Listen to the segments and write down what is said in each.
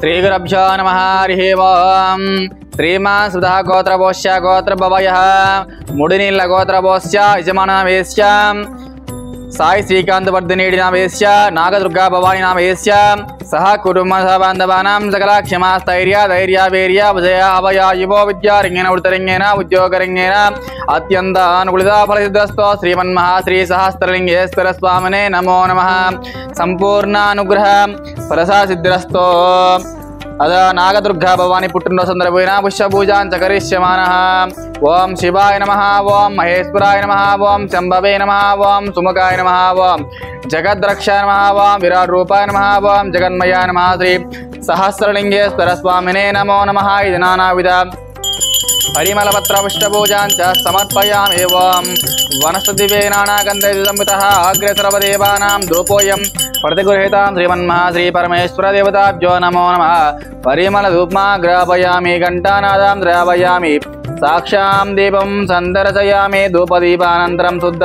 श्रीगुरुभ्यो नमः हरिः ओं श्रीमान् सुधा गोत्रपोष्य गोत्रभवयः मुडिनील गोत्रपोष्य यजमाननामेस्य साई श्रीकांत वर्धिनीडि नामेस्य नागदुर्गा भवानी नामेस्य सह कुटुंब बांधवानां सकला क्षमा स्थैर्य धैर्य वीर्य विजय अभय युवो विद्यारंगेन वृत्तरंगेन उद्योगरंगेन अत्यंत अनुकूलित फलसिद्धस्तो श्रीमन्महाश्री सहस्त्रलिंगेश्वर स्वामिने नमो नमः संपूर्ण अनुग्रह फलसा सिद्धिरस्तो अद नागदुर्गा भवानी पुट्टिनरोजु संदर्भेन पुष्पपूजां च करिष्यमानः। ओं शिवाय नमः, ओं महेश्वराय नमः, ओं शंभवे नमः, ओं सुमुखाय नमः, ओं जगद्रक्षाय नमः, ओं विराट रूपाय नमः, ओं जगन्मयाय नमः। श्री सहस्रलिंगेश्वर स्वामिने नमो नमः। इति नानाविध परिमलपत्र पुष्पपूजां च समर्पयामि। ओं वनस्पतिवे नानागन्धैर्संयुतः अग्रे सर्वदेवानां धूपोऽयं प्रतिगृहीतां श्रीमन्महाश्री परमेश्वर देवताभ्यो नमो नमः। परिमल धूपमा ग्रापयामि, घण्टानादां द्रावयामि, साक्षां दीपं सन्दर्शयामि, धूपदीपानन्तरं शुद्ध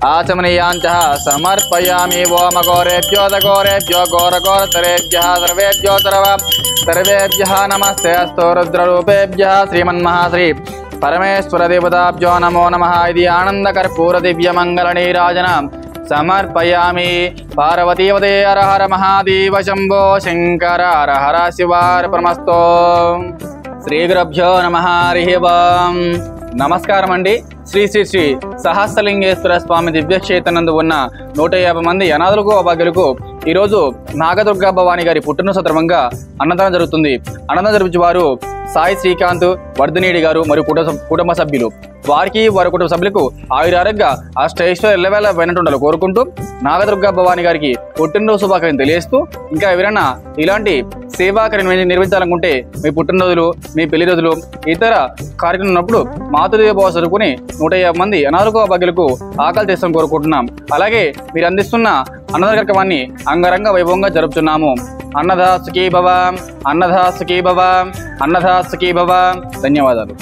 आचमनीयाञ्च समर्पयामि। ओम घोरेभ्यो घोरेभ्यो घोरघोरतरेभ्यः सर्वेभ्यः नमस्ते अस्तु। रुद्ररूपेभ्यः श्रीमन्महाश्री परमेश्वर देवताभ्यो नमो नमः। इति आनन्दकर्पूर दिव्यमङ्गलनीराजनं समर्पयामि। पार्वतीवते हर हर महादेव शंभो शंकर हर हर शिवार्पणमस्तु। श्रीगुरुभ्यो नमः हरिः ओं। నమస్కారం అండి। శ్రీ శ్రీ శ్రీ సహస్రలింగేశ్వర స్వామి దివ్యక్షేత్రనందు ఉన్న 150 మంది అనాథులకు అభాగ్యులకు ఈరోజు నాగదుర్గా భవానీ గారి పుట్టినరోజు సందర్భంగా అన్నదానం జరుగుతుంది। అన్నదానం జరిపించే వారు సాయి శ్రీకాంత్ వర్ధినీడి గారు మరియు కుటుంబ సభ్యులు। వారికి వారి కుటుంబ సభ్యులకు ఆయురారోగ్య అష్టైశ్వర్య ఎల్లవేళ వెనటుండాలని కోరుకుంటూ నాగదుర్గా భవానీ గారికి పుట్టినరోజు శుభాకాంక్షలు తెలియజేస్తూ ఇంకా ఎవరైనా ఇలాంటి సేవా కార్యక్రమం నిర్వహించాలనుకుంటే మీ పుట్టినరోజులు, మీ పెళ్లి రోజులు, ఇతర కార్యక్రమం ఉన్నప్పుడు మాతృదేవ భవ చదువుకుని 150 మంది అనాథులకు అభాగ్యులకు ఆకలి తీస్తామని కోరుకుంటున్నాం। అలాగే మీరు అందిస్తున్న అన్నదాన కార్యక్రమాన్ని అంగరంగ వైభవంగా జరుపుతున్నాము। అన్నదా సుఖీ భవ, అన్నదా సుఖీ భవ, అన్నదా సుఖీ భవ। ధన్యవాదాలు।